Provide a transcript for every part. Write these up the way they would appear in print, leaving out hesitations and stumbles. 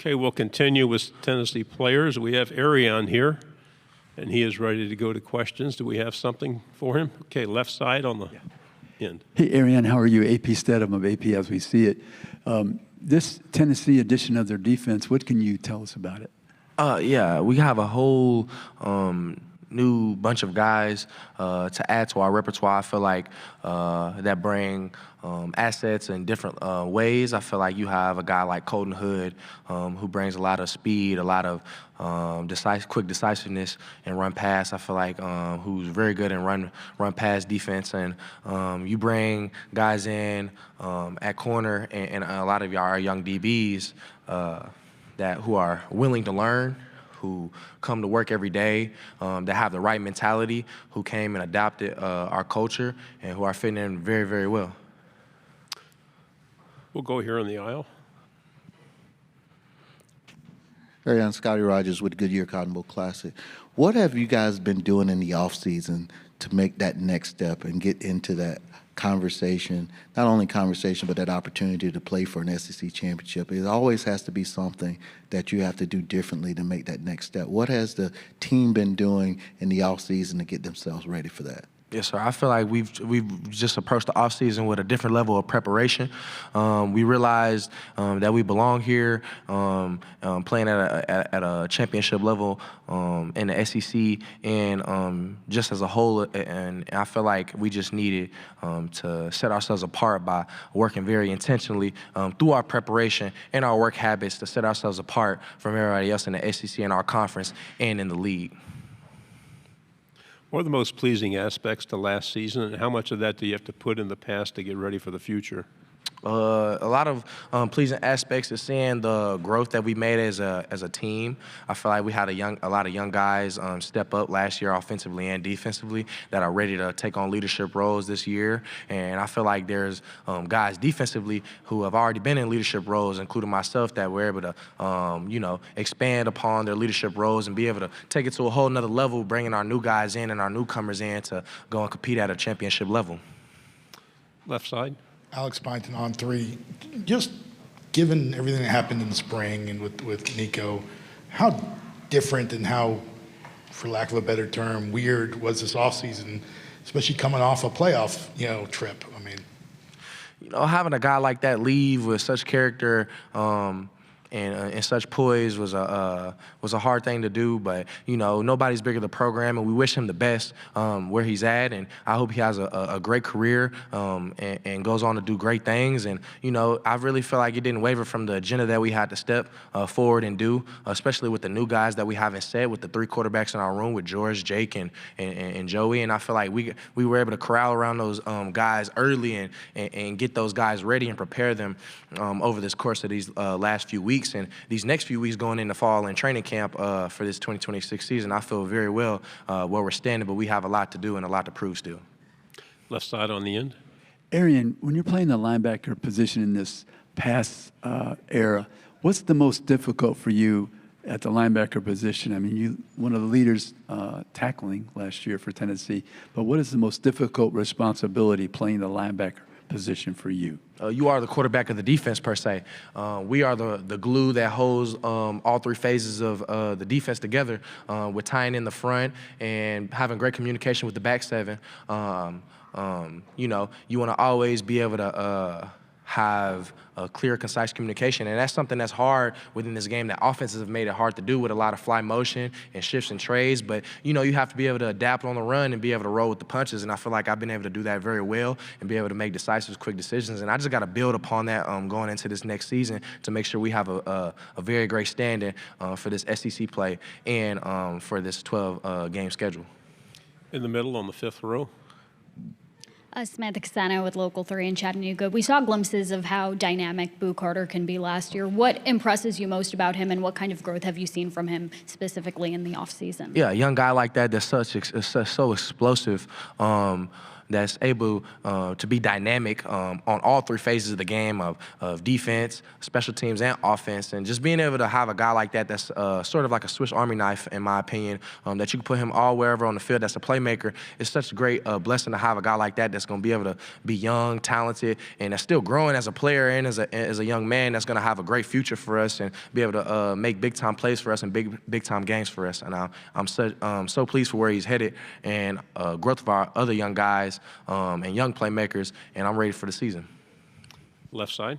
Okay, we'll continue with Tennessee players. We have Arion here, and he is ready to go to questions. Do we have something for him? Okay, left side on the end. Hey, Arion, how are you? AP Stedham of AP as we see it. This Tennessee edition of their defense, what can you tell us about it? Yeah, we have a whole new bunch of guys to add to our repertoire. I feel like that bring assets in different ways. I feel like you have a guy like Colton Hood who brings a lot of speed, a lot of quick decisiveness and run pass. I feel like who's very good in run pass defense. And you bring guys in at corner, and a lot of y'all are young DBs who are willing to learn, who come to work every day, that have the right mentality, who came and adopted our culture, and who are fitting in very, very well. We'll go here on the aisle. Arion, Scotty Rogers with Goodyear Cotton Bowl Classic. What have you guys been doing in the offseason to make that next step and get into that conversation, not only conversation, but that opportunity to play for an SEC championship? It always has to be something that you have to do differently to make that next step. What has the team been doing in the offseason to get themselves ready for that? Yes, sir. I feel like we've just approached the offseason with a different level of preparation. We realized that we belong here, playing at a championship level in the SEC, and just as a whole. And I feel like we just needed to set ourselves apart by working very intentionally through our preparation and our work habits to set ourselves apart from everybody else in the SEC and our conference and in the league. What are the most pleasing aspects to last season, and how much of that do you have to put in the past to get ready for the future? A lot of pleasing aspects is seeing the growth that we made as a team. I feel like we had a lot of young guys step up last year offensively and defensively that are ready to take on leadership roles this year. And I feel like there's guys defensively who have already been in leadership roles, including myself, that were able to expand upon their leadership roles and be able to take it to a whole nother level, bringing our new guys in and our newcomers in to go and compete at a championship level. Left side. Alex Byington on three. Just given everything that happened in the spring and with Nico, how different and how, for lack of a better term, weird was this offseason, especially coming off a playoff, trip? I mean, having a guy like that leave with such character and such poise was a hard thing to do, but nobody's bigger than the program, and we wish him the best where he's at, and I hope he has a great career and goes on to do great things. And I really feel like it didn't waver from the agenda that we had to step forward and do, especially with the new guys that we haven't set, with the three quarterbacks in our room with George, Jake, and Joey. And I feel like we were able to corral around those guys early and get those guys ready and prepare them over this course of these last few weeks. And these next few weeks going into fall and training camp for this 2026 season, I feel very well where we're standing, but we have a lot to do and a lot to prove still. Left side on the end. Arion, when you're playing the linebacker position in this past era, what's the most difficult for you at the linebacker position? I mean, you one of the leaders tackling last year for Tennessee, but what is the most difficult responsibility playing the linebacker position for you? You are the quarterback of the defense, per se. We are the glue that holds all three phases of the defense together, with tying in the front and having great communication with the back seven. You want to always be able to have a clear, concise communication, and that's something that's hard within this game that offenses have made it hard to do with a lot of fly motion and shifts and trades. But you have to be able to adapt on the run and be able to roll with the punches, and I feel like I've been able to do that very well and be able to make decisive, quick decisions. And I just got to build upon that going into this next season to make sure we have a very great standing for this SEC play and for this 12-game schedule. In the middle on the fifth row. Samantha Casano with Local 3 in Chattanooga. We saw glimpses of how dynamic Boo Carter can be last year. What impresses you most about him, and what kind of growth have you seen from him specifically in the offseason? Yeah, a young guy like that that's so explosive. that's able to be dynamic on all three phases of the game of defense, special teams, and offense. And just being able to have a guy like that that's sort of like a Swiss Army knife, in my opinion, that you can put him all wherever on the field that's a playmaker. It's such a great blessing to have a guy like that that's going to be able to be young, talented, and that's still growing as a player and as a young man that's going to have a great future for us and be able to make big-time plays for us and big-time games for us. And I'm so pleased for where he's headed and growth of our other young guys and young playmakers, and I'm ready for the season. Left side.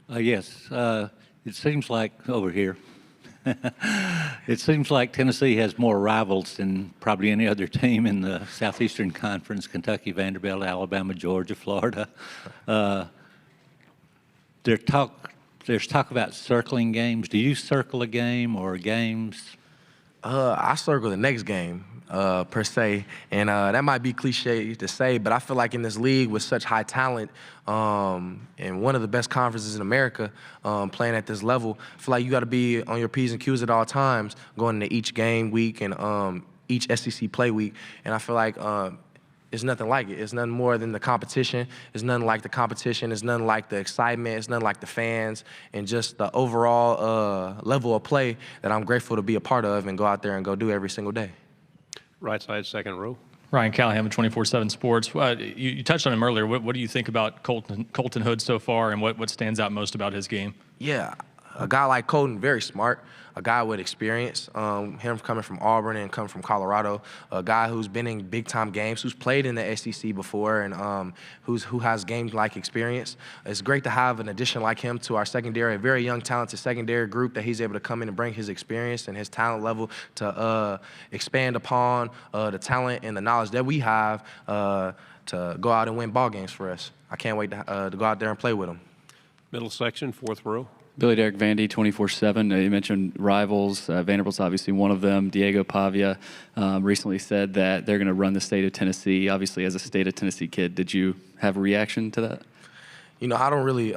Yes, it seems like over here. It seems like Tennessee has more rivals than probably any other team in the Southeastern Conference: Kentucky, Vanderbilt, Alabama, Georgia, Florida. There's talk about circling games. Do you circle a game or games? I circle the next game, per se, and that might be cliche to say, but I feel like in this league with such high talent and one of the best conferences in America playing at this level, I feel like you got to be on your P's and Q's at all times going into each game week and each SEC play week, and I feel like it's nothing like it. It's nothing more than the competition. It's nothing like the competition. It's nothing like the excitement. It's nothing like the fans and just the overall level of play that I'm grateful to be a part of and go out there and go do every single day. Right side, second row. Ryan Callahan with 24/7 Sports. You touched on him earlier. What do you think about Colton Hood so far, and what stands out most about his game? Yeah, a guy like Colton, very smart, a guy with experience, him coming from Auburn and coming from Colorado, a guy who's been in big-time games, who's played in the SEC before, and who has game-like experience. It's great to have an addition like him to our secondary, a very young, talented secondary group that he's able to come in and bring his experience and his talent level to expand upon the talent and the knowledge that we have to go out and win ball games for us. I can't wait to go out there and play with him. Middle section, fourth row. Billy Derek Vandy, 24/7. You mentioned rivals. Vanderbilt's obviously one of them. Diego Pavia recently said that they're going to run the state of Tennessee. Obviously, as a state of Tennessee kid, did you have a reaction to that? You know, I don't really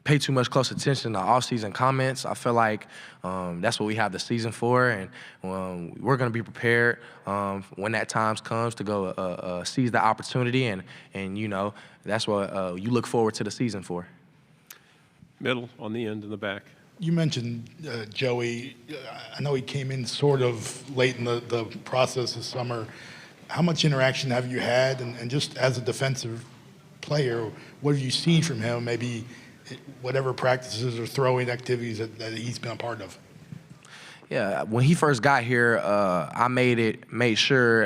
pay too much close attention to off-season comments. I feel like that's what we have the season for, and we're going to be prepared when that time comes to go seize the opportunity, and you know, that's what you look forward to the season for. Middle, on the end, in the back. You mentioned Joey. I know he came in sort of late in the process this summer. How much interaction have you had? And just as a defensive player, what have you seen from him? Maybe whatever practices or throwing activities that he's been a part of. Yeah, when he first got here, I made sure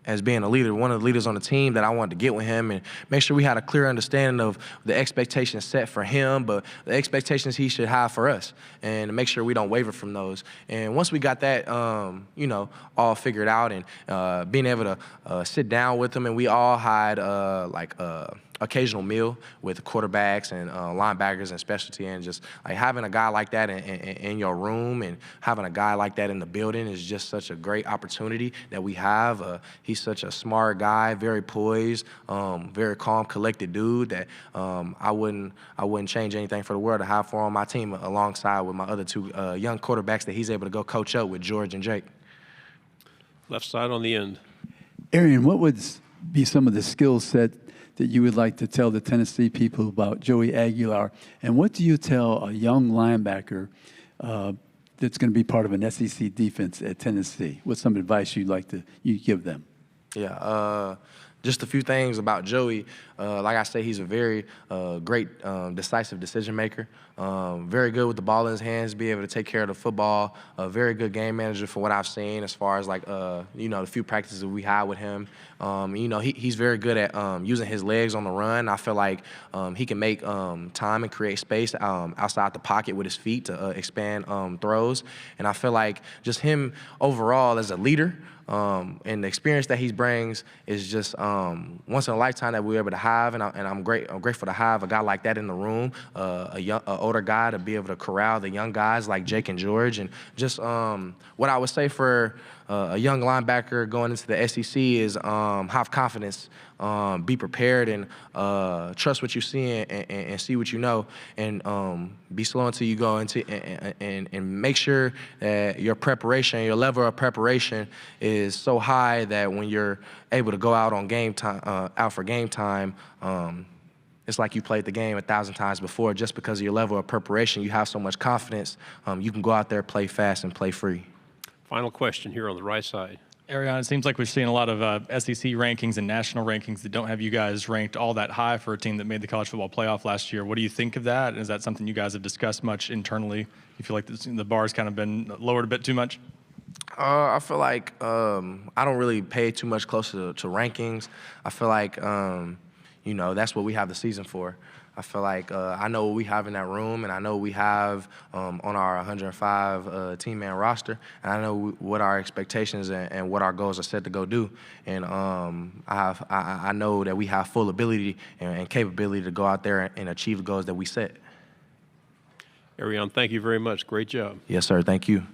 as being a leader, one of the leaders on the team, that I wanted to get with him and make sure we had a clear understanding of the expectations set for him, but the expectations he should have for us, and to make sure we don't waver from those. And once we got that, you know, all figured out, and being able to sit down with him, and we all had occasional meal with quarterbacks and linebackers and specialty, and just like having a guy like that in your room and having a guy like that in the building is just such a great opportunity that we have. He's such a smart guy, very poised, very calm, collected dude that I wouldn't change anything for the world to have for on my team alongside with my other two young quarterbacks that he's able to go coach up with, George and Jake. Left side on the end. Arion, what would be some of the skill set that you would like to tell the Tennessee people about Joey Aguilar? And what do you tell a young linebacker that's going to be part of an SEC defense at Tennessee? What's some advice you give them? Yeah, just a few things about Joey. Like I say, he's a very great, decisive decision maker. Very good with the ball in his hands, be able to take care of the football. A very good game manager for what I've seen as far as you know, the few practices we had with him. You know, he's very good at using his legs on the run. I feel like he can make time and create space outside the pocket with his feet to expand throws. And I feel like just him overall as a leader, and the experience that he brings is just once in a lifetime that we're able to have, and I'm grateful to have a guy like that in the room, a older guy to be able to corral the young guys like Jake and George, and just what I would say for a young linebacker going into the SEC is have confidence, be prepared, and trust what you see and see what you know, and be slow until you go into and make sure that your preparation, your level of preparation, is so high that when you're able to go out on game time, out for game time. It's like you played the game 1,000 times before. Just because of your level of preparation, you have so much confidence, you can go out there, play fast, and play free. Final question here on the right side. Arion, it seems like we've seen a lot of SEC rankings and national rankings that don't have you guys ranked all that high for a team that made the college football playoff last year. What do you think of that? Is that something you guys have discussed much internally? You feel like the bar's kind of been lowered a bit too much? I feel like I don't really pay too much closer to rankings. I feel like, you know, that's what we have the season for. I feel like I know what we have in that room, and I know what we have on our 105 team-man roster, and I know what our expectations and what our goals are set to go do. And I know that we have full ability and capability to go out there and achieve the goals that we set. Arion, thank you very much. Great job. Yes, sir. Thank you.